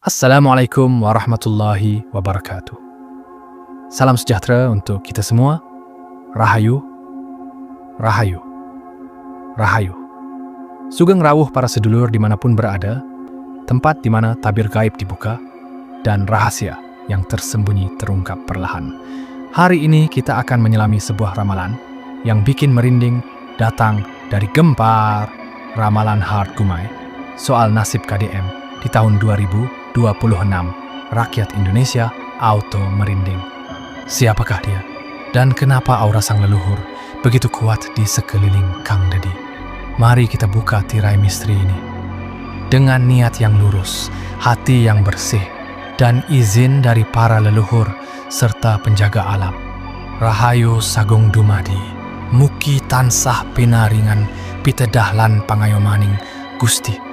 Assalamualaikum warahmatullahi wabarakatuh. Salam sejahtera untuk kita semua. Rahayu, Rahayu, Rahayu. Sugeng rawuh para sedulur dimanapun berada, tempat di mana tabir gaib dibuka dan rahasia yang tersembunyi terungkap perlahan. Hari ini kita akan menyelami sebuah ramalan yang bikin merinding datang dari Gempar, ramalan Hard Gumai soal nasib KDM di tahun 2026. Rakyat Indonesia auto merinding. Siapakah dia? Dan kenapa aura sang leluhur begitu kuat di sekeliling Kang Dedi? Mari kita buka tirai misteri ini. Dengan niat yang lurus, hati yang bersih, dan izin dari para leluhur serta penjaga alam. Rahayu Sagung Dumadi, mugi tansah pinaringan pitedahlan pangayomaning Gusti.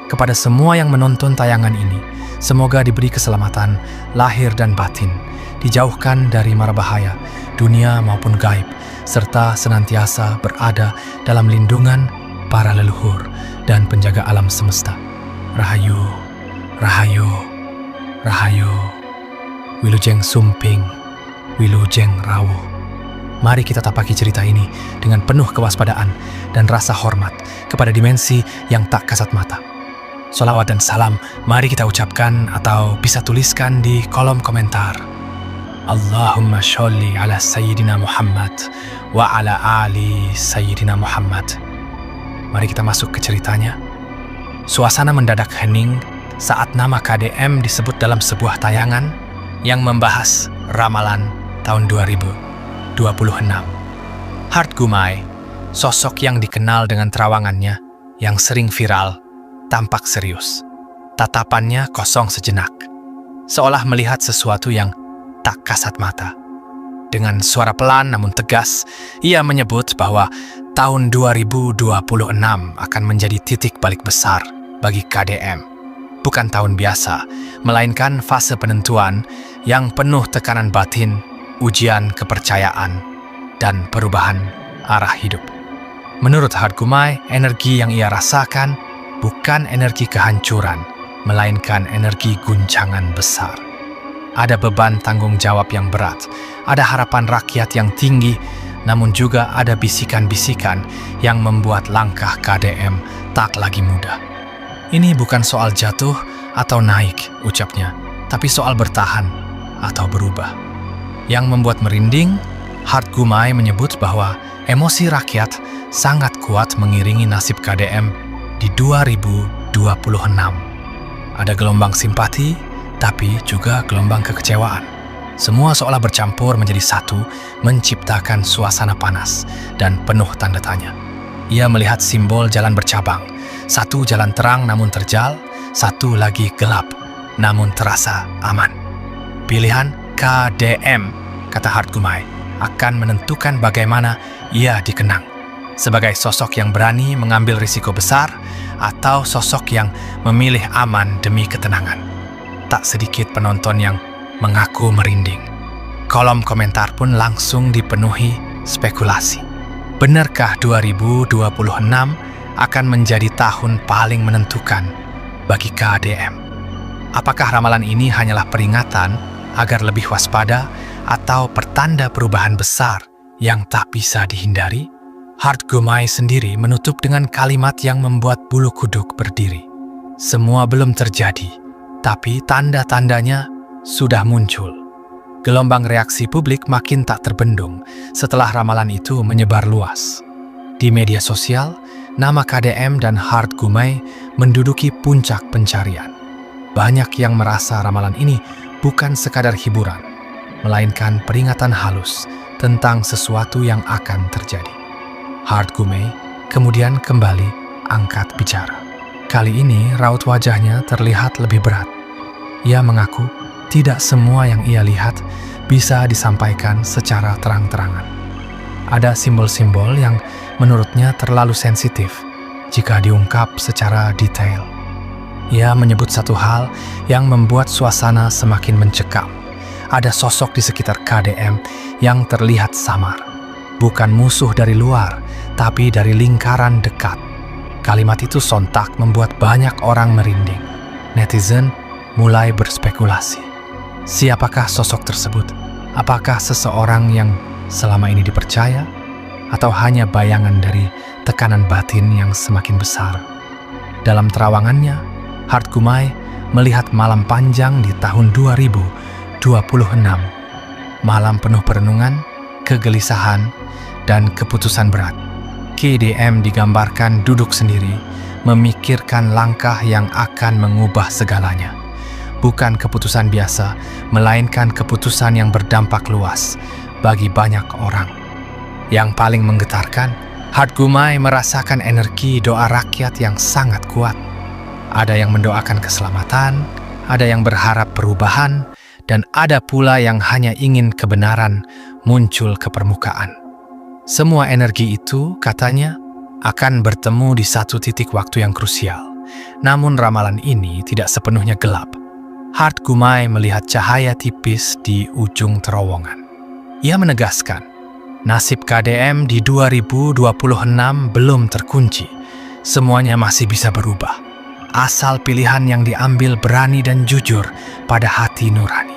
Kepada semua yang menonton tayangan ini, semoga diberi keselamatan lahir dan batin, dijauhkan dari mara bahaya, dunia maupun gaib, serta senantiasa berada dalam lindungan para leluhur dan penjaga alam semesta. Rahayu, Rahayu, Rahayu, Wilujeng Sumping, Wilujeng Rawuh. Mari kita tapaki cerita ini dengan penuh kewaspadaan dan rasa hormat kepada dimensi yang tak kasat mata. Sholawat dan salam mari kita ucapkan atau bisa tuliskan di kolom komentar. Allahumma sholli ala Sayyidina Muhammad wa ala ali Sayyidina Muhammad. Mari kita masuk ke ceritanya. Suasana mendadak hening saat nama KDM disebut dalam sebuah tayangan yang membahas ramalan tahun 2026. Hard Gumai, sosok yang dikenal dengan terawangannya yang sering viral, tampak serius. Tatapannya kosong sejenak, seolah melihat sesuatu yang tak kasat mata. Dengan suara pelan namun tegas, ia menyebut bahwa tahun 2026 akan menjadi titik balik besar bagi KDM. Bukan tahun biasa, melainkan fase penentuan yang penuh tekanan batin, ujian kepercayaan, dan perubahan arah hidup. Menurut Hard Gumai, energi yang ia rasakan bukan energi kehancuran, melainkan energi guncangan besar. Ada beban tanggung jawab yang berat, ada harapan rakyat yang tinggi, namun juga ada bisikan-bisikan yang membuat langkah KDM tak lagi mudah. Ini bukan soal jatuh atau naik, ucapnya, tapi soal bertahan atau berubah. Yang membuat merinding, Hard Gumai menyebut bahwa emosi rakyat sangat kuat mengiringi nasib KDM di 2026. Ada gelombang simpati, tapi juga gelombang kekecewaan. Semua seolah bercampur menjadi satu, menciptakan suasana panas dan penuh tanda tanya. Ia melihat simbol jalan bercabang. Satu jalan terang namun terjal, satu lagi gelap namun terasa aman. Pilihan KDM, kata Hard Gumai, akan menentukan bagaimana ia dikenang. Sebagai sosok yang berani mengambil risiko besar atau sosok yang memilih aman demi ketenangan. Tak sedikit penonton yang mengaku merinding. Kolom komentar pun langsung dipenuhi spekulasi. Benarkah 2026 akan menjadi tahun paling menentukan bagi KDM? Apakah ramalan ini hanyalah peringatan agar lebih waspada atau pertanda perubahan besar yang tak bisa dihindari? Hard Gumai sendiri menutup dengan kalimat yang membuat bulu kuduk berdiri. Semua belum terjadi, tapi tanda-tandanya sudah muncul. Gelombang reaksi publik makin tak terbendung setelah ramalan itu menyebar luas. Di media sosial, nama KDM dan Hard Gumai menduduki puncak pencarian. Banyak yang merasa ramalan ini bukan sekadar hiburan, melainkan peringatan halus tentang sesuatu yang akan terjadi. Hard Gumai kemudian kembali angkat bicara. Kali ini raut wajahnya terlihat lebih berat. Ia mengaku tidak semua yang ia lihat bisa disampaikan secara terang-terangan. Ada simbol-simbol yang menurutnya terlalu sensitif jika diungkap secara detail. Ia menyebut satu hal yang membuat suasana semakin mencekam. Ada sosok di sekitar KDM yang terlihat samar. Bukan musuh dari luar, tapi dari lingkaran dekat. Kalimat itu sontak membuat banyak orang merinding. Netizen mulai berspekulasi. Siapakah sosok tersebut? Apakah seseorang yang selama ini dipercaya? Atau hanya bayangan dari tekanan batin yang semakin besar? Dalam terawangannya, Hart Gumai melihat malam panjang di tahun 2026. Malam penuh perenungan, kegelisahan, dan keputusan berat. KDM digambarkan duduk sendiri, memikirkan langkah yang akan mengubah segalanya. Bukan keputusan biasa, melainkan keputusan yang berdampak luas bagi banyak orang. Yang paling menggetarkan, Hart Gumai merasakan energi doa rakyat yang sangat kuat. Ada yang mendoakan keselamatan, ada yang berharap perubahan, dan ada pula yang hanya ingin kebenaran muncul ke permukaan. Semua energi itu, katanya, akan bertemu di satu titik waktu yang krusial. Namun ramalan ini tidak sepenuhnya gelap. Hart Gumai melihat cahaya tipis di ujung terowongan. Ia menegaskan, nasib KDM di 2026 belum terkunci. Semuanya masih bisa berubah, asal pilihan yang diambil berani dan jujur pada hati nurani.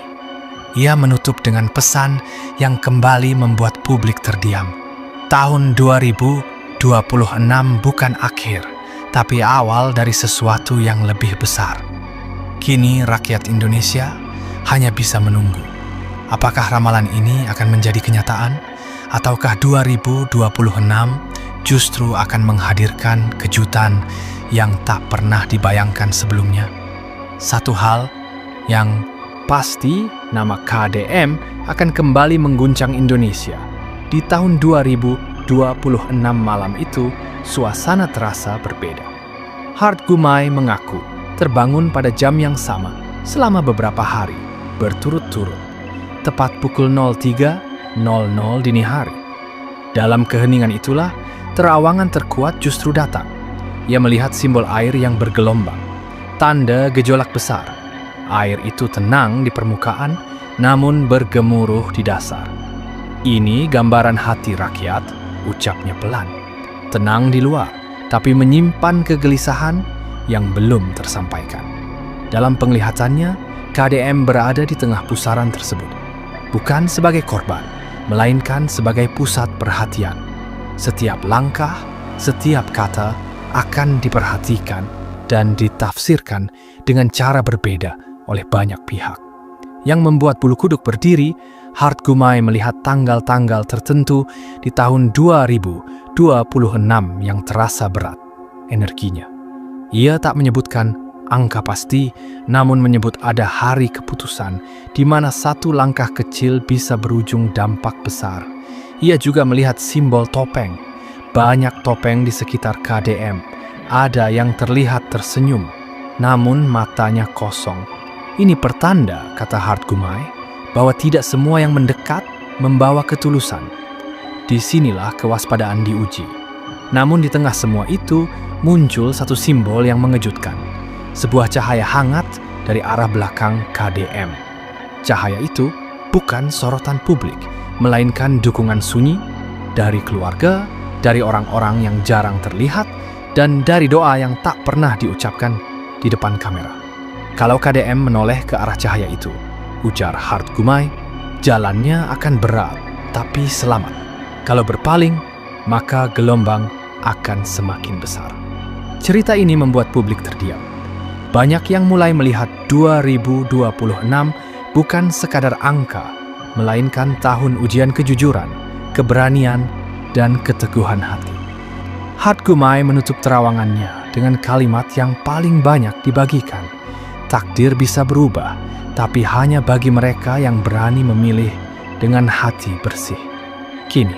Ia menutup dengan pesan yang kembali membuat publik terdiam. Tahun 2026 bukan akhir, tapi awal dari sesuatu yang lebih besar. Kini rakyat Indonesia hanya bisa menunggu. Apakah ramalan ini akan menjadi kenyataan? Ataukah 2026 justru akan menghadirkan kejutan yang tak pernah dibayangkan sebelumnya? Satu hal yang pasti, nama KDM akan kembali mengguncang Indonesia. Di tahun 2026 malam itu, suasana terasa berbeda. Hart Gumai mengaku terbangun pada jam yang sama selama beberapa hari berturut-turut, tepat pukul 03.00 dini hari. Dalam keheningan itulah, terawangan terkuat justru datang. Ia melihat simbol air yang bergelombang, tanda gejolak besar. Air itu tenang di permukaan, namun bergemuruh di dasar. Ini gambaran hati rakyat, ucapnya pelan. Tenang di luar, tapi menyimpan kegelisahan yang belum tersampaikan. Dalam penglihatannya, KDM berada di tengah pusaran tersebut. Bukan sebagai korban, melainkan sebagai pusat perhatian. Setiap langkah, setiap kata akan diperhatikan dan ditafsirkan dengan cara berbeda oleh banyak pihak. Yang membuat bulu kuduk berdiri, Hart Gumai melihat tanggal-tanggal tertentu di tahun 2026 yang terasa berat energinya. Ia tak menyebutkan angka pasti, namun menyebut ada hari keputusan di mana satu langkah kecil bisa berujung dampak besar. Ia juga melihat simbol topeng. Banyak topeng di sekitar KDM. Ada yang terlihat tersenyum, namun matanya kosong. Ini pertanda, kata Hart Gumai, bahwa tidak semua yang mendekat membawa ketulusan. Disinilah kewaspadaan diuji. Namun di tengah semua itu, muncul satu simbol yang mengejutkan. Sebuah cahaya hangat dari arah belakang KDM. Cahaya itu bukan sorotan publik, melainkan dukungan sunyi dari keluarga, dari orang-orang yang jarang terlihat, dan dari doa yang tak pernah diucapkan di depan kamera. Kalau KDM menoleh ke arah cahaya itu, ujar Hart Gumai, jalannya akan berat, tapi selamat. Kalau berpaling, maka gelombang akan semakin besar. Cerita ini membuat publik terdiam. Banyak yang mulai melihat 2026 bukan sekadar angka, melainkan tahun ujian kejujuran, keberanian, dan keteguhan hati. Hart Gumai menutup terawangannya dengan kalimat yang paling banyak dibagikan. Takdir bisa berubah, tapi hanya bagi mereka yang berani memilih dengan hati bersih. Kini,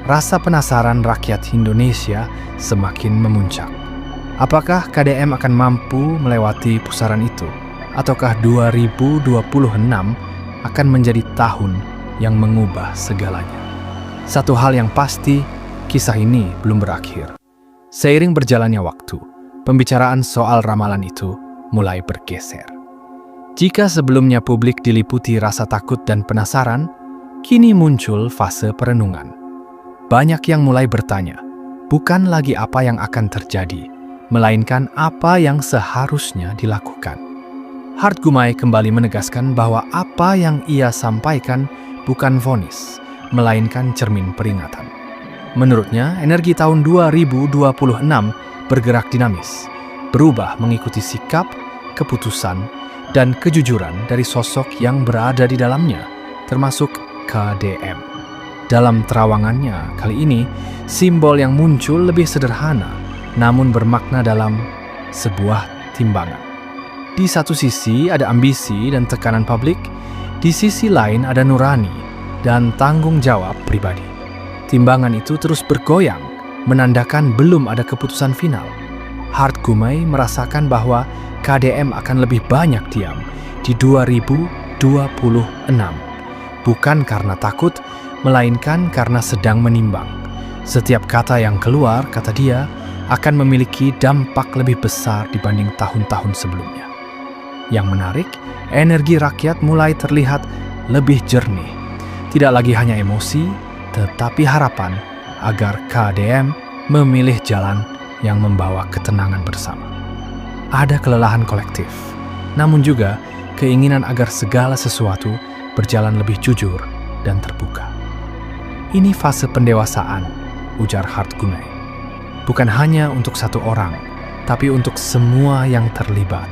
rasa penasaran rakyat Indonesia semakin memuncak. Apakah KDM akan mampu melewati pusaran itu? Ataukah 2026 akan menjadi tahun yang mengubah segalanya? Satu hal yang pasti, kisah ini belum berakhir. Seiring berjalannya waktu, pembicaraan soal ramalan itu mulai bergeser. Jika sebelumnya publik diliputi rasa takut dan penasaran, kini muncul fase perenungan. Banyak yang mulai bertanya, bukan lagi apa yang akan terjadi, melainkan apa yang seharusnya dilakukan. Hart Gumai kembali menegaskan bahwa apa yang ia sampaikan bukan vonis, melainkan cermin peringatan. Menurutnya, energi tahun 2026 bergerak dinamis, berubah mengikuti sikap, keputusan, dan kejujuran dari sosok yang berada di dalamnya, termasuk KDM. Dalam terawangannya kali ini, simbol yang muncul lebih sederhana, namun bermakna dalam sebuah timbangan. Di satu sisi ada ambisi dan tekanan publik, di sisi lain ada nurani dan tanggung jawab pribadi. Timbangan itu terus bergoyang, menandakan belum ada keputusan final. Hart Gumai merasakan bahwa KDM akan lebih banyak diam di 2026. Bukan karena takut, melainkan karena sedang menimbang. Setiap kata yang keluar, kata dia, akan memiliki dampak lebih besar dibanding tahun-tahun sebelumnya. Yang menarik, energi rakyat mulai terlihat lebih jernih. Tidak lagi hanya emosi, tetapi harapan agar KDM memilih jalan yang membawa ketenangan bersama. Ada kelelahan kolektif, namun juga keinginan agar segala sesuatu berjalan lebih jujur dan terbuka. Ini fase pendewasaan, ujar Hart Gumai. Bukan hanya untuk satu orang, tapi untuk semua yang terlibat.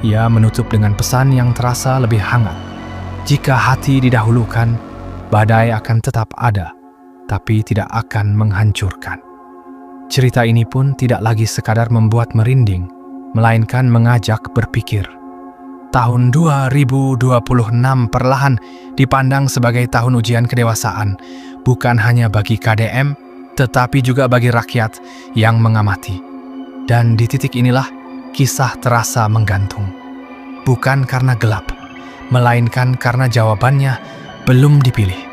Ia menutup dengan pesan yang terasa lebih hangat. Jika hati didahulukan, badai akan tetap ada, tapi tidak akan menghancurkan. Cerita ini pun tidak lagi sekadar membuat merinding, melainkan mengajak berpikir. Tahun 2026 perlahan dipandang sebagai tahun ujian kedewasaan, bukan hanya bagi KDM, tetapi juga bagi rakyat yang mengamati. Dan di titik inilah kisah terasa menggantung. Bukan karena gelap, melainkan karena jawabannya belum dipilih.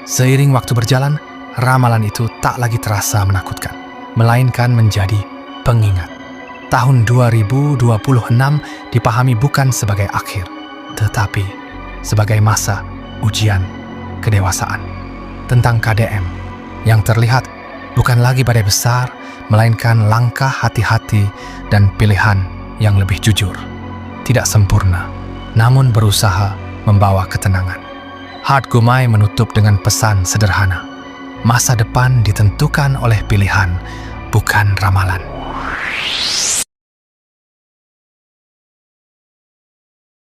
Seiring waktu berjalan, ramalan itu tak lagi terasa menakutkan, melainkan menjadi pengingat. Tahun 2026 dipahami bukan sebagai akhir, tetapi sebagai masa ujian kedewasaan. Tentang KDM, yang terlihat bukan lagi badai besar, melainkan langkah hati-hati dan pilihan yang lebih jujur. Tidak sempurna, namun berusaha membawa ketenangan. Hart Gumai menutup dengan pesan sederhana. Masa depan ditentukan oleh pilihan, bukan ramalan.